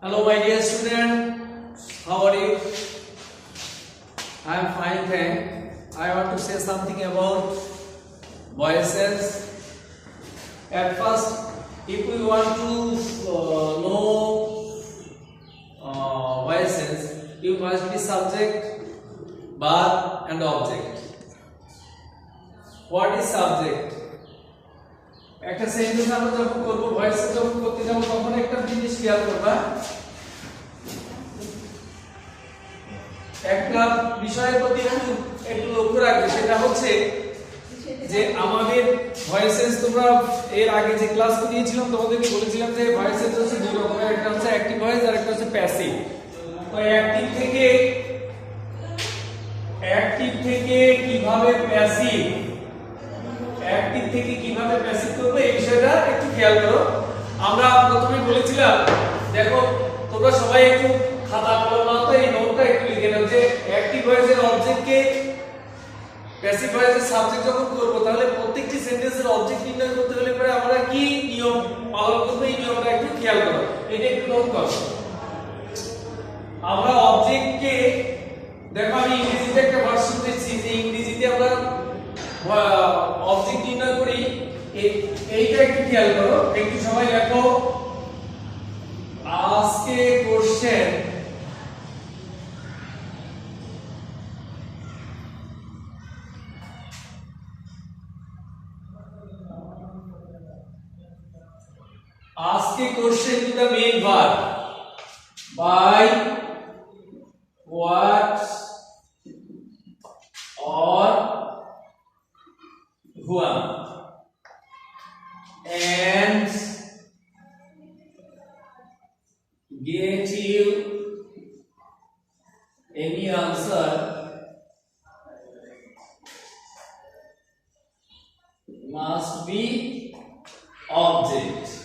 Hello, my dear student. How are you? I am fine, thank. I want to say something about voices. At first, if we want to know voices, you must be subject, verb, and object. What is subject? একটা sentence আমরা যখন করব voice যখন করতে যাব তখন একটা জিনিস খেয়াল করবা একটা বিষয়ের প্রতি একটু লক্ষ্য রাখবে সেটা হচ্ছে যে আমাদের ভয়েসেস তোমরা এর আগে যে ক্লাস করিয়েছিলাম তোমাদেরকে বলেছিলাম যে ভয়েসেস হচ্ছে দুই রকমের একটা হচ্ছে অ্যাক্টিভ ভয়েস আর একটা হচ্ছে প্যাসিভ তো অ্যাক্টিভ থেকে কিভাবে প্যাসিভ অ্যাক্টিভ থেকে কিভাবে প্যাসিভ করব এই বিষয়টা একটু খেয়াল করো আমরা প্রথমে বলেছিলাম দেখো তোমরা সবাই একটু খাতা কলম নাও এই নোটটা একটু লিখে নাও যে অ্যাক্টিভ ভয়েসের অবজেক্টকে প্যাসিভ ভয়েসের সাবজেক্ট যখন করব তাহলে প্রত্যেকটি সেন্টেন্সের অবজেক্ট নির্ণয় করতে হলে পরে আমরা কি নিয়ম পালন করব এই নিয়মটা একটু খেয়াল করো এটা একটু নোট করো আমরা অবজেক্টকে দেখো আমি ইংরেজিতে একটা ভার্সন দিচ্ছি যে ইংরেজিতে আমরা অবজেক্ট নির্ণয় করি এইটা একটু খেয়াল করো একটু সবাই লেখো আজকে question ask a question to the main verb by what or whom and get you any answer must be object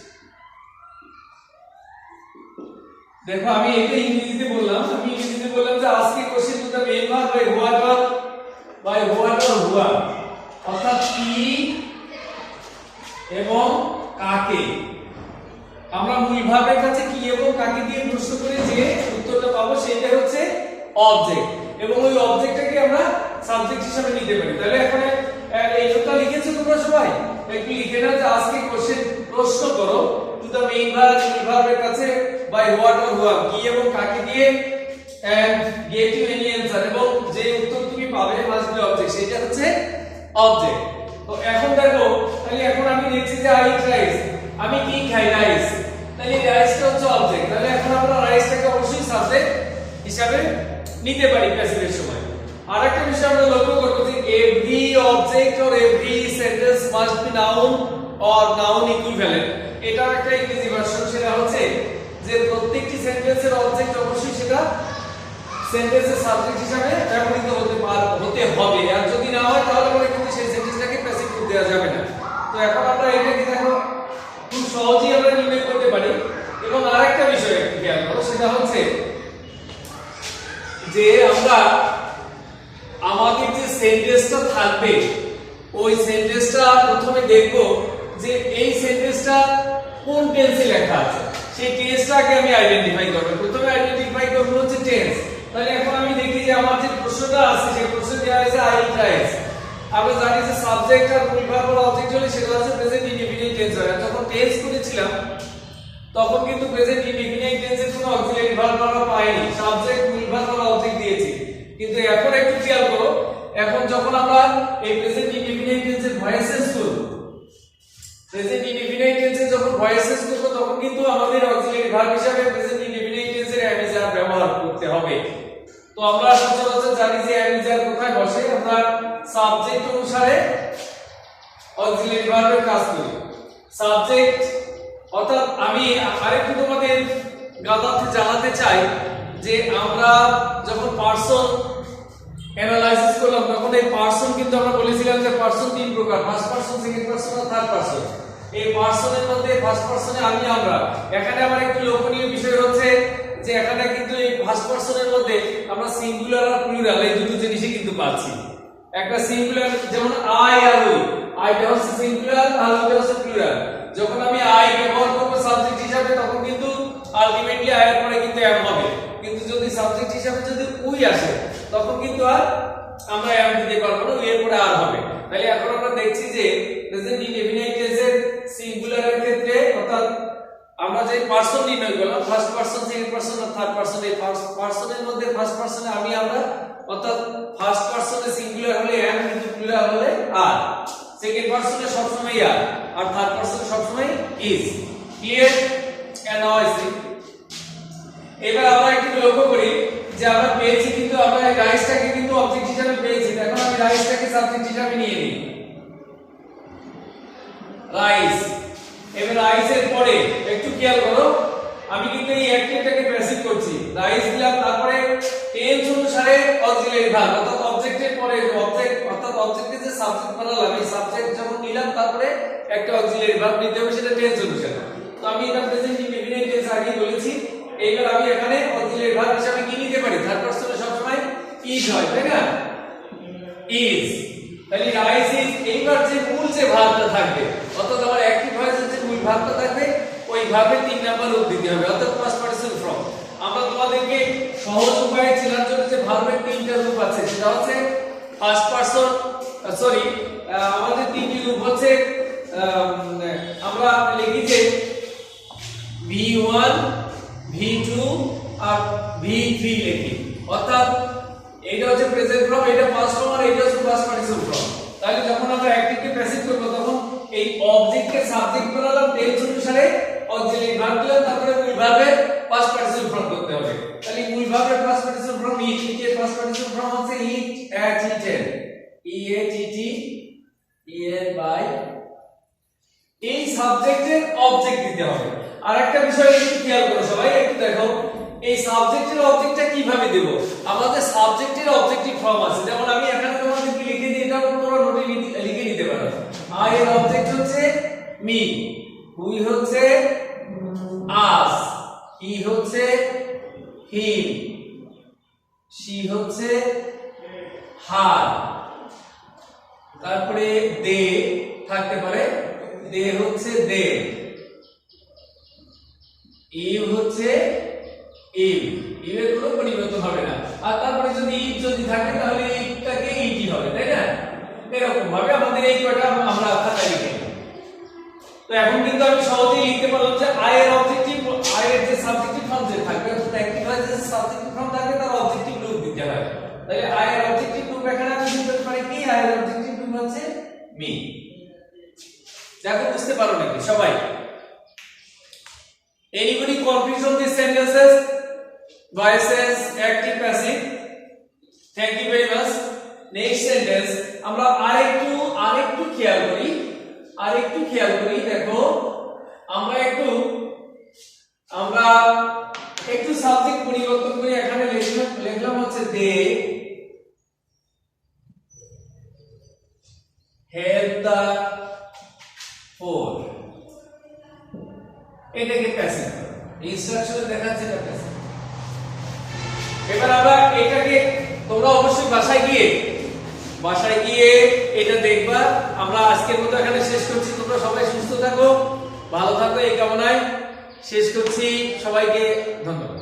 देखो আমি এটা ইংরেজিতে বললাম যে আজকে question to the main verb by what or whom অর্থাৎ কি এবং কাকে আমরা মূল ভার্বের কাছে কি এবং কাকে দিয়ে প্রশ্ন করে যে উত্তরটা পাবো সেটা হচ্ছে অবজেক্ট এবং ওই অবজেক্টটাকে আমরা সাবজেক্ট হিসেবে নিতে পারি তাহলে এখন এই নোটটা লিখেছো তোমরা সবাই একটু লিখে নাও যে আজকে কোশ্চেন প্রশ্ন করো টু দা মেইন ভার্ব মূল ভার্বের কাছে by what or whom কি এবং কাকে দিয়ে and get you any answer এবং যে উত্তর তুমি পাবে must be object সেটা হচ্ছে object তো এখন দেখো তাহলে এখন আমি লিখছি যে I eat rice আমি কি খাই রাইস তাহলে রাইসটা হচ্ছে object তাহলে এখন আমরা রাইসটাকে অবশ্যই সাবজেক্ট হিসাবে নিতে পারি প্যাসিভের সময় আরেকটা বিষয় আমরা লক্ষ্য করব যে every object or every sentence must be noun or noun equivalent এটা একটা ইংরেজি ভার্সন সেটা হচ্ছে যে প্রত্যেকটি সেন্টেন্সের অবজেক্ট অবশ্যই সেটা সেন্টেন্সের সাবজেক্ট হিসেবে ব্যবহৃত হতে হবে আর যদি না হয় তাহলে পরে কিন্তু সেই সেন্টেন্সটাকে প্যাসিভ করে দেওয়া যাবে না তো এখন আমরা এটাকে দেখো খুব সহজেই আমরা নির্ণয় করতে পারি এবং আরেকটা বিষয় একটু খেয়াল করো সেটা হচ্ছে যে আমরা আমাদের যে সেন্টেন্সটা থাকবে ওই সেন্টেন্সটা প্রথমে দেখব যে এই সেন্টেন্সটা কোন টেন্সে লেখা আছে সেই টেন্সটাকে আমি আইডেন্টিফাই করব প্রথমে আইডেন্টিফাই করব হচ্ছে টেন্স তাহলে এখন আমি দেখি যে আমার যে প্রশ্নটা আছে সেই প্রশ্নে দেওয়া আছে আই ইট রাইস আমরা জানি যে সাবজেক্ট আর মূল ভার্ব আর অবজেক্ট হলে সেটা হচ্ছে প্রেজেন্ট ইনডিফিনিট টেন্স হয় যখন টেন্স করেছিলাম তখন কিন্তু প্রেজেন্ট ইনডিফিনিট টেন্সের কোনো অক্সিলারি ভার্ব আমরা পাইনি সাবজেক্ট মূল ভার্ব আর অবজেক্ট দিয়েছি কিন্তু এখন একটু খেয়াল করো এখন যখন আমরা এই প্রেজেন্ট ইনডিফিনিট টেন্সের ভয়েসেস করব প্রেজেন্ট ইনডিফিনিট টেন্সে যখন ভয়েসেস করব তখন কিন্তু আমাদের অক্সিলারি ভার্ব হিসেবে প্রেজেন্ট ইনডিফিনিট টেন্সের অ্যামিজার ব্যবহার করতে হবে তো আমরা সচরাচর জানি যে অ্যামিজার কোথায় বসে আমরা সাবজেক্ট অনুসারে অক্সিলারি ভার্বের কাজ করি সাবজেক্ট অর্থাৎ আমি আরেকটু তোমাদের গাদাতে জানাতে চাই যে আমরা যখন পারসন অ্যানালাইসিস করলাম তখন এই পারসন কিন্তু আমরা বলেছিলাম যে পারসন তিন প্রকার ফার্স্ট পারসন সেকেন্ড পারসন আর থার্ড পারসন এই পারসনের মধ্যে ফার্স্ট পারসনে আমরা এখানে আমার একটু লক্ষণীয় বিষয় হচ্ছে যে এখানে কিন্তু এই ফার্স্ট পারসনের মধ্যে আমরা সিঙ্গুলার আর প্লুরাল এই দুটো জিনিসই কিন্তু পাচ্ছি একটা সিঙ্গুলার যেমন আই আর উই আইটা হচ্ছে সিঙ্গুলার আর উইটা হচ্ছে প্লুরাল যখন আমি আই ব্যবহার করব সাবজেক্ট হিসেবে তখন কিন্তু আলটিমেটলি আই এর পরে কিন্তু এম হবে, কিন্তু যদি সাবজেক্ট হিসাবে যদি উই আসে তখন কিন্তু আর আমরা এম দিতে পারবো না, উই এর পরে আর হবে। তাহলে এখন আমরা দেখছি যে প্রেজেন্ট ইনডেফিনাইট টেন্সের সিঙ্গুলারের ক্ষেত্রে অর্থাৎ আমরা যে পারসন নির্ণয় করলাম, ফার্স্ট পারসন, সেকেন্ড পারসন আর থার্ড পারসন, এই ফার্স্ট পারসনের মধ্যে ফার্স্ট পারসনে আমরা অর্থাৎ ফার্স্ট পারসনে সিঙ্গুলার হলে এম, কিন্তু প্লুরাল হলে আর, সেকেন্ড পারসনে সব সময় আর থার্ড পারসনে সব সময় is. Clear? And now I see. এবার আমরা একটু লক্ষ্য করি যে আমরা পেয়েছি কিন্তু আমরা এই রাইসটাকে কিন্তু অবজেক্ট হিসেবে পেয়েছি, এখন আমি রাইসটাকে সাবজেক্ট হিসেবে নিয়ে নিই, রাইস। এবার রাইসের পরে একটু খেয়াল করো, আমি কিন্তু এই অ্যাক্টিভটাকে প্যাসিভ করছি, রাইস দিলাম, তারপরে টেন্স অনুসারে অক্সিলারি ভার্ব অর্থাৎ অবজেক্টের পরে অবজেক্ট অর্থাৎ অবজেক্টে যে সাবজেক্ট বানালাম, এই সাবজেক্ট যখন নিলাম তারপরে একটা অক্সিলারি ভার্ব নিতে হবে, সেটা টেন্স অনুসারে। তো আমি এটা প্রেজেন্ট ইনডেফিনিট টেন্স আগে বলেছি। এইবার আমি এখানে অক্সিলারি ভার্ব হিসেবে কি নিতে পারি? থার্ড পারসনে সব সময় ইজ হয়, তাই না? ইজ। তাহলে রাইস ইজ, এইবার যে মূল যে ভার্বটা থাকবে অর্থাৎ আমার অ্যাক্টিভ ভয়েসের যে মূল ভার্বটা থাকবে ওই ভার্বের 3 নাম্বার রূপ দিতে হবে, অর্থাৎ পাস্ট পার্টিসিপল ফর্ম। আমরা তোমাদেরকে সহজ উপায়ে চেনার জন্য যে ভার্বের 3টা রূপ আছে সেটা হচ্ছে ফার্স্ট পারসন, সরি আমাদের 3টি রূপ হচ্ছে, আমরা লিখি যে V1 V2 আর V3 লিখি, অর্থাৎ এইটা হচ্ছে প্রেজেন্ট ফর্ম, এটা পাস্ট ফর্ম আর এটা হচ্ছে পাস্ট পার্টিসিপল ফর্ম। তাহলে যখন আমরা অ্যাক্টিভকে প্যাসিভ করব তখন এই অবজেক্টকে সাবজেক্ট বানালাম, টেন্স অনুসারে অক্সিলারি ভার্ব দিলাম, তারপরে মূল ভার্বের পাস্ট পার্টিসিপল ফর্ম করতে হবে। তাহলে মূল ভার্বের পাস্ট পার্টিসিপল ফর্ম ইট, এর পাস্ট পার্টিসিপল ফর্ম হচ্ছে ইট, এট, ইটেন, এর বাই। এই সাবজেক্টের অবজেক্ট দিতে হবে। আর একটা বিষয় একটু খেয়াল করো সবাই, একটু দেখো এই সাবজেক্টের অবজেক্টটা কিভাবে দেব। আমাদের সাবজেক্টের অবজেক্টিভ ফর্ম আছে, যেমন আমি এখানে তোমাদেরকে লিখে দিই, এটা তোমরা নোটে লিখে নিতে পারো। আই এর অবজেক্ট হচ্ছে মি, হুই হচ্ছে আস, হি হচ্ছে হিম, শি হচ্ছে হার, তারপরে দে থাকতে পারে, দে হচ্ছে দে, ইউ হচ্ছে ইউ, ইউ এর কোনো পরিবর্তন হবে না। আর তারপরে যদি ইট যদি থাকে তাহলে ইটটাকে ইটি হবে, তাই না? এরকম ভাবে আমাদের এই কয়টা আমরা খাতায় লিখে নিই। তো এখন কিন্তু আমি সহজেই লিখতে পারলাম যে আই এর অবজেক্টিভ, আই এর যে সাবজেক্টিভ ফর্ম যে থাকবে অর্থাৎ অ্যাক্টিভ হয় যে সাবজেক্টিভ ফর্ম থাকবে তার অবজেক্টিভ রূপ দিতে হয়। তাহলে আই এর অবজেক্টিভ রূপ এখানে আমি দিতে পারি কি? আই এর অবজেক্টিভ রূপ হচ্ছে মি। দেখো বুঝতে পারো নাকি সবাই? Anybody confused on these sentences? Voices, active, passive. Thank you very much. Next sentence আমরা আরেকটু খেয়াল করি, দেখো আমরা একটু সাবজেক্ট পরিবর্তন করি, এখানে লিখলাম হচ্ছে দে help the poor, এটাকে প্যাসিভ করো, ইনস্ট্রাকশনে দেখাচ্ছে এটা প্যাসিভ। এবার আমরা এটাকে তোমরা অবশ্যই বাসায় গিয়ে এটা দেখবা। আমরা আজকের মতো এখানে শেষ করছি, তোমরা সবাই সুস্থ থাকো, ভালো থাকো, এই কামনায় শেষ করছি। সবাইকে ধন্যবাদ।